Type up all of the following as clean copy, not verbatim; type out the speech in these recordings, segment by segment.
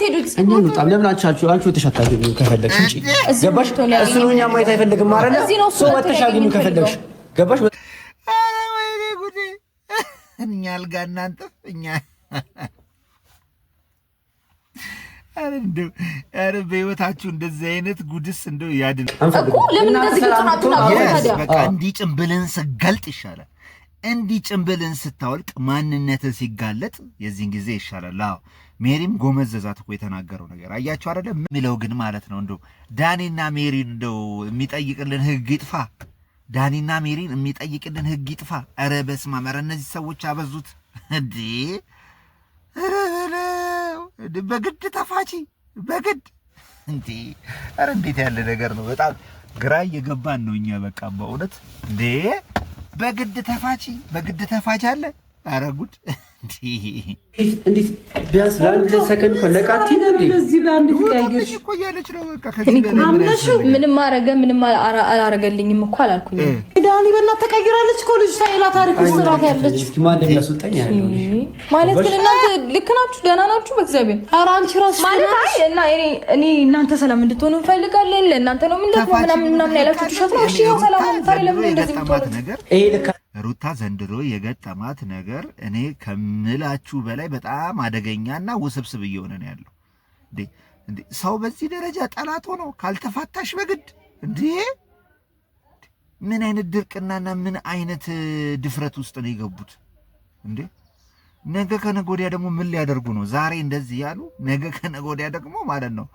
የምትሄዱት? በጣም ለምን አንቺ ተሻታችሁ ከፈለግሽ እንጂ ገባሽ? እሱ ነው እኛ ማየት አይፈልግም ማለት ነው። ሰው ወተሻግኙ ከፈለግሽ ገባሽ? ኧረ ወይኔ ጉዴ! እኛ አልጋ እናንተ እኛ ኧረ በህይወታችሁ እንደዚህ አይነት ጉድስ እንደው ያድን እኮ። ለምን እንደዚህ ከተናቱና ታዲያ በቃ እንዲህ ጭምብልን ስገልጥ ይሻላል። እንዲህ ጭምብልን ስታወልቅ ማንነት ሲጋለጥ የዚህን ጊዜ ይሻላል። አዎ ሜሪም ጎመዘዛት እኮ የተናገረው ነገር አያችሁ አይደለ? የሚለው ግን ማለት ነው እንደው ዳኒና ሜሪን እንደው የሚጠይቅልን ህግ ይጥፋ። ዳኒና ሜሪን የሚጠይቅልን ህግ ይጥፋ። ኧረ በስመ አብ! ኧረ እነዚህ ሰዎች አበዙት እንዴ! ኧረ በግድ ተፋቺ በግድ እንዴ! ኧረ እንዴት ያለ ነገር ነው! በጣም ግራ እየገባን ነው እኛ በቃ በእውነት እንዴ! በግድ ተፋች አለ። ኧረ ጉድ! እንዴ ቢያንስ ለአንድ ሰከንድ ፈለቃት እንዴ! እዚህ በአንድ ፍቃይሽ ቆያለች ነው በቃ ከዚህ በላይ ምንም አረገ ምንም አላረገልኝም እኮ አላልኩኝ። ዳኒ በእናትህ ተቀይራለች እኮ ልጅ ሳይላ ታሪክ ስራት ያለች እስኪ ማን እንደሚያስወጣኝ ያለው ማለት ግን እናንተ ልክ ናችሁ፣ ደህና ናችሁ በእግዚአብሔር። ኧረ አንቺ ራስሽ ማለት አይ እና እኔ እናንተ ሰላም እንድትሆኑ እንፈልጋለን። ለእናንተ ነው ምናምን ያላችሁት ውሸት ነው። እሺ ያው ሰላም ታሪ ለምን እንደዚህ ነገር ይሄ ልክ ሩታ ዘንድሮ የገጠማት ነገር እኔ ከምላችሁ በላይ በጣም አደገኛና ውስብስብ እየሆነ ነው ያለው። እንዴ ሰው በዚህ ደረጃ ጠላት ሆኖ ካልተፋታሽ በግድ እንዴ! ምን አይነት ድርቅናና ምን አይነት ድፍረት ውስጥ ነው የገቡት እንዴ! ነገ ከነገ ወዲያ ደግሞ ምን ሊያደርጉ ነው? ዛሬ እንደዚህ ያሉ ነገ ከነገ ወዲያ ደግሞ ማለት ነው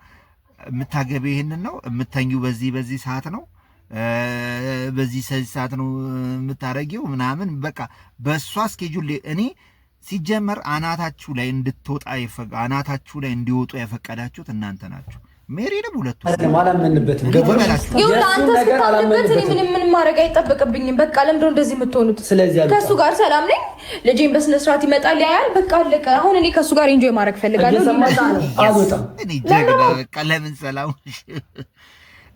የምታገቢው ይሄንን ነው የምተኙው በዚህ ሰዓት ነው በዚህ ሰዓት ነው የምታረጊው ምናምን በቃ በእሷ ስኬጁል እኔ ሲጀመር አናታችሁ ላይ እንዲወጡ የፈቀዳችሁት እናንተ ናችሁ። ሜሪንም ሁለቱ አላመንበትም። ምን ማድረግ አይጠበቅብኝም። በቃ ለምንድነው እንደዚህ የምትሆኑት? ከእሱ ጋር ሰላም ነኝ፣ ልጄን በስነ ስርዓት ይመጣል ያያል። በቃ አለቀ። አሁን እኔ ከእሱ ጋር ኢንጆይ ማድረግ ፈልጋለሁ።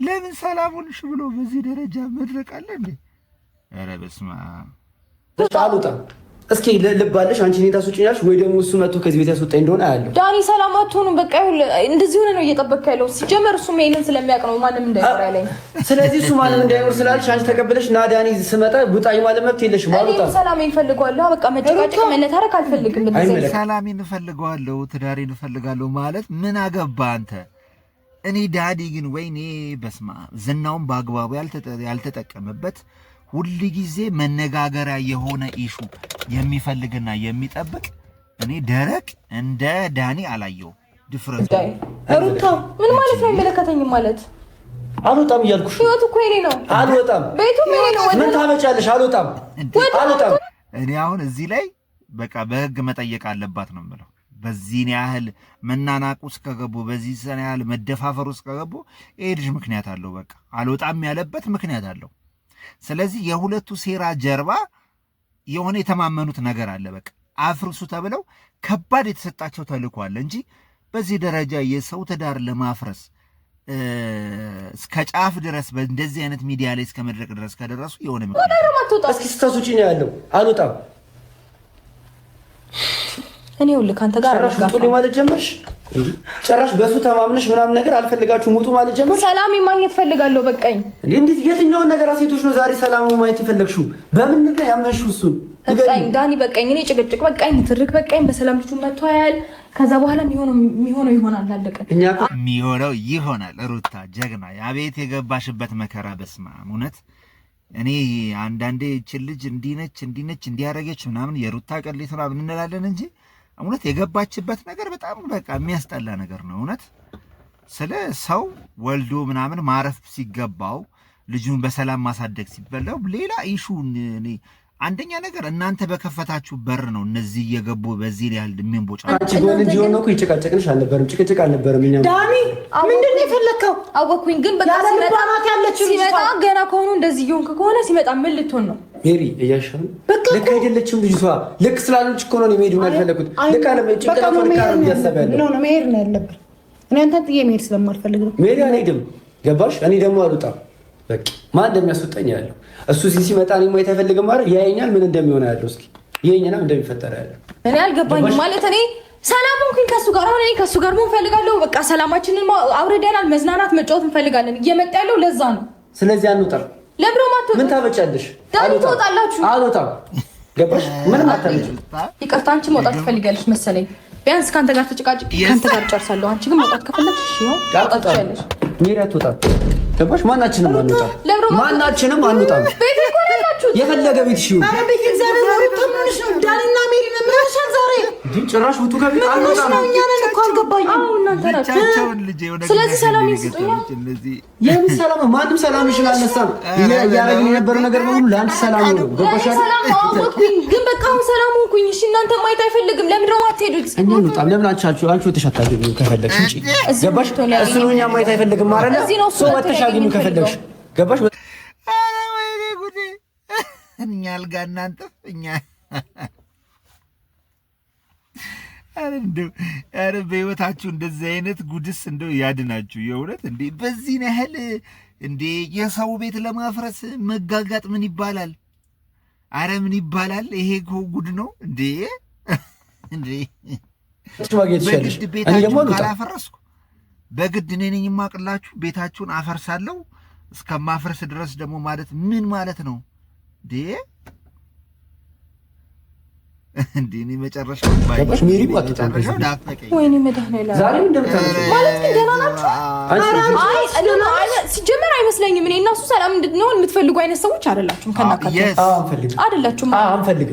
ለምን ሰላሙንሽ ብሎ በዚህ ደረጃ መድረቅ አለ እንዴ? ኧረ በስመ አብ አልወጣም። እስኪ ልባለሽ አንቺ እኔ ታስወጪኛለሽ ወይ ደግሞ እሱ መጥቶ ከዚህ ቤት ያስወጣኝ እንደሆነ አያለሁ። ዳኒ ሰላም አትሆኑም። በቃ እንደዚህ ሆነ ነው እየጠበቅክ ያለው። ሲጀመር እሱ ይሄንን ስለሚያውቅ ነው ማንም እንዳይኖር ያለኝ። ስለዚህ እሱ ማንም እንዳይኖር ስላለሽ አንቺ ተቀበለሽ ና ዳኒ ስመጣ ቡጣኝ ማለት መብት የለሽም። አልወጣም። ሰላም እንፈልገዋለሁ። በቃ መጨቃጨቅ መነታረክ አልፈልግም። ሰላም እንፈልገዋለሁ፣ ትዳሬ እንፈልጋለሁ ማለት ምን አገባ አንተ? እኔ ዳዲ ግን ወይኔ በስማ ዝናውን በአግባቡ ያልተጠቀመበት ሁል ጊዜ መነጋገሪያ የሆነ ኢሹ የሚፈልግና የሚጠብቅ እኔ ደረቅ እንደ ዳኒ አላየው። ድፍረቱ ሩታ ምን ማለት ነው? አይመለከተኝም ማለት አልወጣም እያልኩሽ ህይወቱ እኮ የእኔ ነው። አልወጣም። ቤቱ የእኔ ነው። ምን ታመጫለሽ? አልወጣም። እኔ አሁን እዚህ ላይ በቃ በህግ መጠየቅ አለባት ነው የምለው። በዚህ ያህል መናናቁ ውስጥ ከገቡ በዚህ ያህል መደፋፈሩ ውስጥ ከገቡ ይሄ ልጅ ምክንያት አለው። በቃ አልወጣም ያለበት ምክንያት አለው። ስለዚህ የሁለቱ ሴራ ጀርባ የሆነ የተማመኑት ነገር አለ። በቃ አፍርሱ ተብለው ከባድ የተሰጣቸው ተልእኮ አለ እንጂ በዚህ ደረጃ የሰው ትዳር ለማፍረስ እስከ ጫፍ ድረስ በእንደዚህ አይነት ሚዲያ ላይ እስከ መድረቅ ድረስ ከደረሱ የሆነ ምክንያት እስኪ ስታሱጪ ነው ያለው። አልወጣም እኔ ሁሉ ካንተ ጋር አራሽቱ ማለት ጀመርሽ። ጭራሽ በሱ ተማምነሽ ምናምን ነገር አልፈልጋችሁም ውጡ ማለት ጀመርሽ። ሰላም ማግኘት ፈልጋለሁ። በቃኝ። እንዴት የትኛውን ነገር አሴቶች ነው ዛሬ ሰላም ማግኘት የፈለግሽው? በምን ነገር ያመንሽው? እሱን በቃኝ ዳኒ በቃኝ። እኔ ጭቅጭቅ በቃኝ፣ ትርክ በቃኝ። በሰላም ልጁ መጥቶ ያያል። ከዛ በኋላ የሚሆነው ይሆናል። አለቀ። የሚሆነው ይሆናል። ሩታ ጀግና፣ አቤት የገባሽበት መከራ። በስመ አብ እውነት እኔ አንዳንዴ እችን ልጅ እንዲነች እንዲያረገች ምናምን የሩታ ቀሌት ነው እንላለን እንጂ እውነት የገባችበት ነገር በጣም በቃ የሚያስጠላ ነገር ነው። እውነት ስለ ሰው ወልዶ ምናምን ማረፍ ሲገባው ልጁን በሰላም ማሳደግ ሲበላው ሌላ ኢሹ። አንደኛ ነገር እናንተ በከፈታችሁ በር ነው እነዚህ እየገቡ በዚህ ያህል የሚንቦጫ አንቺ ጎን እንዲሆን ነው። ይጨቃጨቅንሽ አልነበረም፣ ጭቅጭቅ አልነበረም። እኛ ዳኒ ምንድን ነው የፈለከው? አወኩኝ ግን በቃ ሲመጣ ገና ከሆኑ እንደዚህ ይሁን ከሆነ ሲመጣ ምን ልትሆን ነው? ሜሪ እያሻሉ ልክ አይደለችም ልጅቷ። ልክ ስላለች እኮ ነው መሄዱን ያልፈለኩት። ልክ አለ ጭንቅላቷ ልክ አለ ያሰበለ ነው መሄድ ነው ያለበት። እኔ አንተን ጥዬ መሄድ ስለማልፈልግ ነው። ሜሪ አልሄድም። ገባሽ? እኔ ደግሞ አልወጣም። በቃ ማን እንደሚያስወጣኝ ያለው እሱ ሲመጣ እኔ ማየት አይፈልግም ማለት ያየኛል። ምን እንደሚሆን ያለው እስኪ ይሄኛና እንደሚፈጠር ያለው እኔ አልገባኝም ማለት እኔ ሰላም ሆንኩኝ ከሱ ጋር። አሁን እኔ ከሱ ጋር መሆን ፈልጋለሁ። በቃ ሰላማችንን አውርደናል። መዝናናት መጫወት እንፈልጋለን። እየመጣ ያለው ለዛ ነው። ስለዚህ አንውጣም። ለብሮ ማጥቶ ምን ታበጫለሽ? ዳኒ ትወጣላችሁ። አልወጣም። ገባሽ? ምንም አታመጪ። ይቅርታ አንቺ መውጣት ትፈልጊያለሽ መሰለኝ። ቢያንስ ካንተ ጋር ተጨቃጭ ካንተ ጋር ጨርሳለሁ። አንቺ ግን መውጣት ከፈለግሽ እሺ ነው ታውጣለሽ። ሜሪ አትወጣም። ገባሽ? ማናችንም አንወጣም። ማናችንም አንወጣም። ቤት ይቆራላችሁ። የፈለገ ቤት እሺ። አረ ቤት እግዚአብሔር ነው ተምንሽ ነው ዳኒና ሜሪ ነው ምንሻል ዛሬ ጭራሽ ውጡ ከቤት አንወጣም። እኛ ነን እኮ አልገባኝም። አዎ እናንተ ናችሁ። ስለዚህ ሰላም ይስጡኝ። የምን ሰላም? ማንም ሰላም ይችላል። አነሳም እያደረግን የነበረው ነገር በሙሉ ለአንቺ ሰላም ነው። ገባሽ? ሰላም አወቅኩኝ፣ ግን በቃ አሁን ሰላም ሆንኩኝ። እሺ እናንተ ማየት አይፈልግም። ለምን ነው የማትሄዱት? እኛ እንውጣም። ለምን አንቺ ተሻታገኝ ከፈለግሽ እንጂ ገባሽ? እሱ ነው እኛ ማየት አይፈልግም አይደል? ሰው ወተሻገኝ ከፈለግሽ ገባሽ? አረ ወይኔ ጉዴ! እኛ አልጋ እናንተ እኛ አረ በህይወታችሁ እንደዚህ አይነት ጉድስ እንደው ያድናችሁ። የእውነት እንዴ! በዚህ ያህል እንዴ የሰው ቤት ለማፍረስ መጋጋጥ ምን ይባላል? አረ ምን ይባላል? ይሄ እኮ ጉድ ነው እንዴ! እንዴ በግድ ቤታችሁን ካላፈረስኩ በግድ እኔ ነኝ የማቅላችሁ። ቤታችሁን አፈርሳለሁ። እስከማፈርስ ድረስ ደግሞ ማለት ምን ማለት ነው እንዴ? እንዴ እኔ መጨረሻው ባይባሽ ሜሪ መጨረሻው ዳፈቀኝ። ወይኔ መድኃኒዓለም ዛሬ እንደምታመጡ ማለት ግን ደህና ናችሁ? አይ ሲጀመር አይመስለኝም። እኔ እና እሱ ሰላም እንድንሆን የምትፈልጉ አይነት ሰዎች አይደላችሁም። ከናካችሁ አይደላችሁም።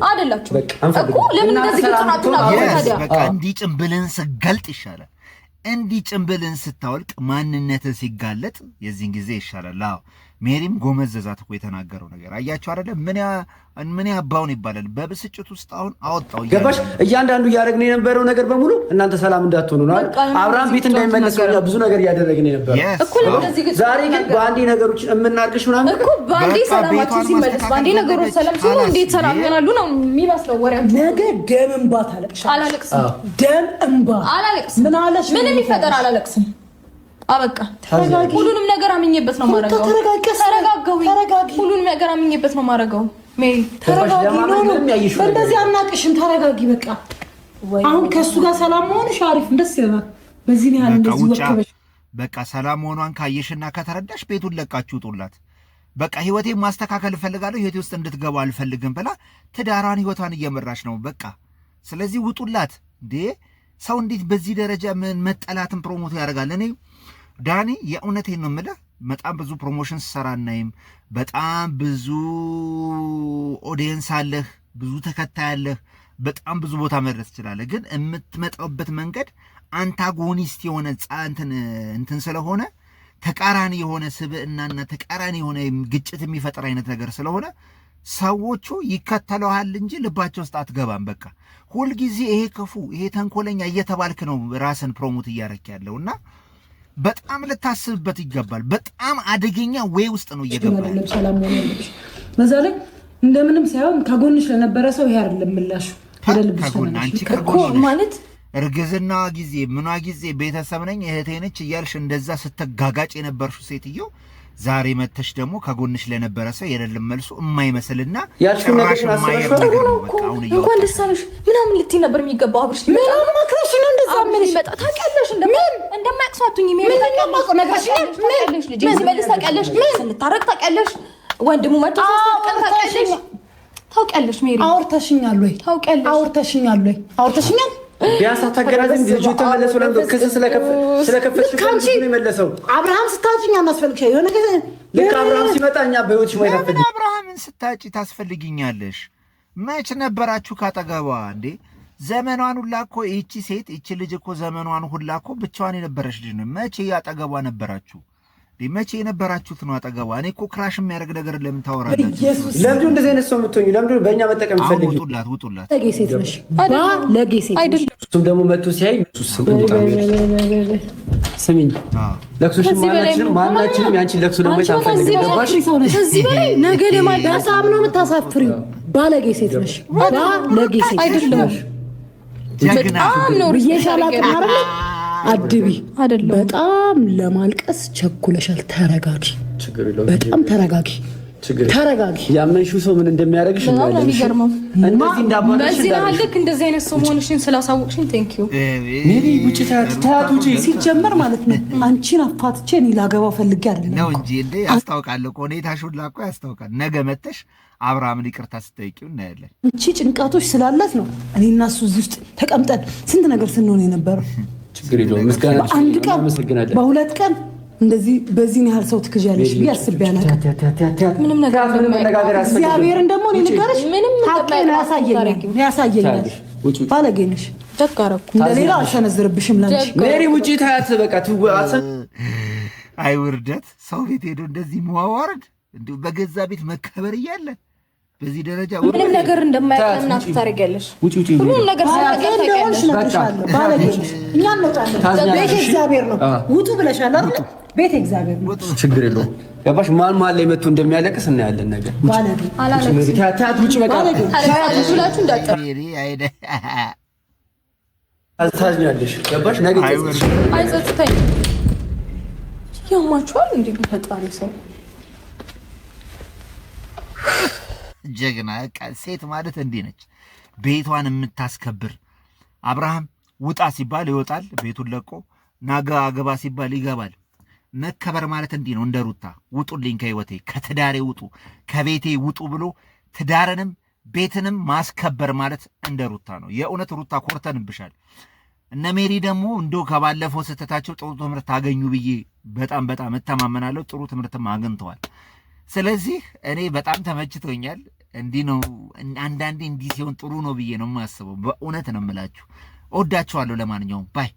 አይደላችሁም እኮ ለምን እንደዚህ ግጥናቱና ታዲያ በቃ እንዲህ ጭምብልን ስገልጥ ይሻላል። እንዲህ ጭምብልን ስታወልቅ ማንነትን ሲጋለጥ የዚህን ጊዜ ይሻላል። አዎ ሜሪም ጎመዘዛት እኮ የተናገረው ነገር አያችሁ አይደለ? ምን ያባውን ይባላል። በብስጭት ውስጥ አሁን አወጣው። ገባሽ? እያንዳንዱ እያደረግን የነበረው ነገር በሙሉ እናንተ ሰላም እንዳትሆኑ ነው። አብርሃም ቤት እንዳይመለስ ብዙ ነገር እያደረግን የነበረው ዛሬ ግን በአንዴ ነገሮች የምናርግሽ ምናምን እኮ በአንዴ ሰላማችን ሲመለስ በአንዴ ነገሮች ሰላም ሲሆኑ እንዴት ሰላም ይሆናሉ ነው የሚመስለው ወሬ። ነገ ደም እንባ ታለቅሻለሽ። አላለቅስም። ደም እንባ አላለቅስም። ምን አለሽ? ምንም ይፈጠር አላለቅስም። አበቃ። ሁሉንም ነገር አምኜበት ነው ማረጋው። ተረጋጋው። ሁሉንም ነገር አምኜበት ነው ማረጋው። ሜሪ ተረጋጊ። እንደዚህ አናቅሽም። ተረጋጊ በቃ። አሁን ከሱ ጋር ሰላም መሆንሽ አሪፍ ደስ ይላል። በዚህ ነው እንደዚህ ወከበሽ። በቃ ሰላም መሆኗን ካየሽና ከተረዳሽ ቤቱን ለቃችሁ ውጡላት። በቃ ህይወቴን ማስተካከል እፈልጋለሁ፣ ህይወቴ ውስጥ እንድትገባ አልፈልግም ብላ ትዳሯን ህይወቷን እየመራች ነው። በቃ ስለዚህ ውጡላት። እንዴ ሰው እንዴት በዚህ ደረጃ መጠላትን ፕሮሞት ያደርጋል? እኔ ዳኒ የእውነቴን ነው የምልህ፣ በጣም ብዙ ፕሮሞሽን ስሰራ እናይም፣ በጣም ብዙ ኦዲየንስ አለህ፣ ብዙ ተከታይ አለህ፣ በጣም ብዙ ቦታ መድረስ ትችላለህ። ግን የምትመጣበት መንገድ አንታጎኒስት የሆነ እንትን ስለሆነ ተቃራኒ የሆነ ስብዕናና ተቃራኒ የሆነ ግጭት የሚፈጥር አይነት ነገር ስለሆነ ሰዎቹ ይከተለዋል እንጂ ልባቸው ውስጥ አትገባም። በቃ ሁልጊዜ ይሄ ክፉ ይሄ ተንኮለኛ እየተባልክ ነው ራስን ፕሮሞት እያረክ ያለውና በጣም ልታስብበት ይገባል። በጣም አደገኛ ወይ ውስጥ ነው እየገባል። ሰላም ሆነልሽ በዛ ላይ እንደምንም ሳይሆን ከጎንሽ ለነበረ ሰው ይሄ አይደለም ምላሹ። ከጎን አንቺ ከጎን ማለት እርግዝና ጊዜ ምኗ ጊዜ ቤተሰብ ነኝ እህቴ ነች እያልሽ እንደዛ ስትጋጋጭ የነበርሽው ሴትዮ ዛሬ መተሽ ደግሞ ከጎንሽ ለነበረ ሰው የሌለም መልሱ የማይመስልና ጭራሽ የማይረግ ነው። በቃ አሁን እንኳን ደስ አለሽ ምናምን ልትይ ነበር የሚገባው። አብርሽ ምናምን ማክረሽ ነው እንደዛ ምን ይመጣ ታውቂያለሽ። እንደማያቅሳቱኝ ሜሪ ታውቂያለሽ። ልጅ ሲመልስ ታውቂያለሽ። ስንታረቅ ታውቂያለሽ። ወንድሙ መጥቶ ታውቂያለሽ። ታውቂያለሽ ሜሪ አውርተሽኛል ወይ? አውርተሽኛል ወይ? አውርተሽኛል ቢያንስ አታገናዝም። ልጁ ተመለሰ ለምን ክስ ስለከፈትሽ ነው የመለሰው። አብርሃም ስታጭኛ እናስፈልግሽ የሆነ ነገር ልክ አብርሃም ሲመጣ እኛ በህይወትሽ ማይታ ፈልጊ። አብርሃምን ስታጭ ታስፈልጊኛለሽ። መች ነበራችሁ ካጠገቧ እንዴ? ዘመኗን ሁላ እኮ ይቺ ሴት ይቺ ልጅ እኮ ዘመኗን ሁላ እኮ ብቻዋን የነበረች ልጅ ነው። መቼ አጠገቧ ነበራችሁ? መቼ የነበራችሁት ነው አጠገቧ? እኔ እኮ ክራሽ የሚያደርግ ነገር ለምን ታወራላችሁ? ለምንድን እንደዚህ አይነት ሰው የምትሆኝ? ለምንድን በእኛ መጠቀም ፈልጊ? ውጡላት። ለጌሴት ነሽ ለጌሴት አይደለም። እሱም ደግሞ መጥቶ ሲያይ ስሚኝ፣ ለቅሶሽን ማናችንም ያንቺን ለቅሶ ደግሞ ታንፈልግም። ገባሽ? ከዚህ በላይ ነገ ለማዳሳ አምኖ የምታሳፍሪው ባለጌሴት ነሽ። ባለጌሴት አይደለም። በጣም ነው ብዬሻላት ማረለ አድቢ በጣም ለማልቀስ ቸኩለሻል። ተረጋጊ፣ በጣም ተረጋጊ። ተረጋጊ። ያመንሽው ሰው ምን እንደሚያደርግሽ ነው የሚገርመው። እንደዚህ እንዳባለሽ እንደዚህ አይነት ሰው መሆንሽን ስላሳወቅሽኝ ቴንክ ዩ። ሜሪ ውጪ ታያት ውጪ ሲጀመር ማለት ነው አንቺን አፋትቼ እኔ ላገባው ፈልጌ አይደለም ነው እንጂ እንዴ ያስታውቃል እኮ ሁኔታሽ ሁላ እኮ ያስታውቃል። ነገ መተሽ አብርሃምን ይቅርታ ስትጠይቂው እናያለን። እቺ ጭንቀቶች ስላላት ነው እኔ እና እሱ እዚህ ውስጥ ተቀምጠን ስንት ነገር ስንሆን የነበረው። ችግር የለውም ምስጋና በአንድ ቀን በሁለት ቀን እንደዚህ በዚህ ያህል ሰው ትክጃለሽ ብዬ አስቤ አላውቅም። ምንም ነገር እግዚአብሔርን ደግሞ እኔ ንገርሽ ሀቄን ያሳየኛል። ባለጌ ነሽ። እንደሌላ አልሰነዝርብሽም ላንቺ። ሜሪ ውጪ ታያት በቃ አይ ውርደት! ሰው ቤት ሄዶ እንደዚህ መዋዋረድ እንዲሁ በገዛ ቤት መከበር እያለ በዚህ ደረጃ ምንም ነገር እንደማያቀና ታረጋለሽ። ሁሉም ነገር ስለተቀደሽ ነጥሻለሁ። ባለጌ ነሽ። እኛ እንወጣለን። ቤት እግዚአብሔር ነው። ውጡ ብለሻል አይደል? ቤት እግዚአብሔር ነው። ችግር የለውም። ገባሽ? ማን ላይ መጥቶ እንደሚያለቅስ እናያለን ነገር። ባለጌ አላለቅስ። ታያት ውጪ በቃ ታያት ሁላችሁ እንዳጠር ታዝኛለሽ። ገባሽ? ነገ አይጸጽተኝ ያማችኋል እንዴ ፈጣሪ ሰው ጀግና ሴት ማለት እንዲህ ነች፣ ቤቷን የምታስከብር። አብርሃም ውጣ ሲባል ይወጣል ቤቱን ለቆ፣ ናጋ አገባ ሲባል ይገባል። መከበር ማለት እንዲህ ነው። እንደ ሩታ ውጡልኝ ከህይወቴ ከትዳሬ ውጡ ከቤቴ ውጡ ብሎ ትዳርንም ቤትንም ማስከበር ማለት እንደ ሩታ ነው። የእውነት ሩታ ኮርተንብሻል። እነ ሜሪ ደግሞ እንደው ከባለፈው ስህተታቸው ጥሩ ትምህርት አገኙ ብዬ በጣም እተማመናለሁ። ጥሩ ትምህርትም አግኝተዋል። ስለዚህ እኔ በጣም ተመችቶኛል። እንዲህ ነው አንዳንዴ እንዲህ ሲሆን ጥሩ ነው ብዬ ነው የማስበው። በእውነት ነው የምላችሁ። እወዳችኋለሁ። ለማንኛውም ባይ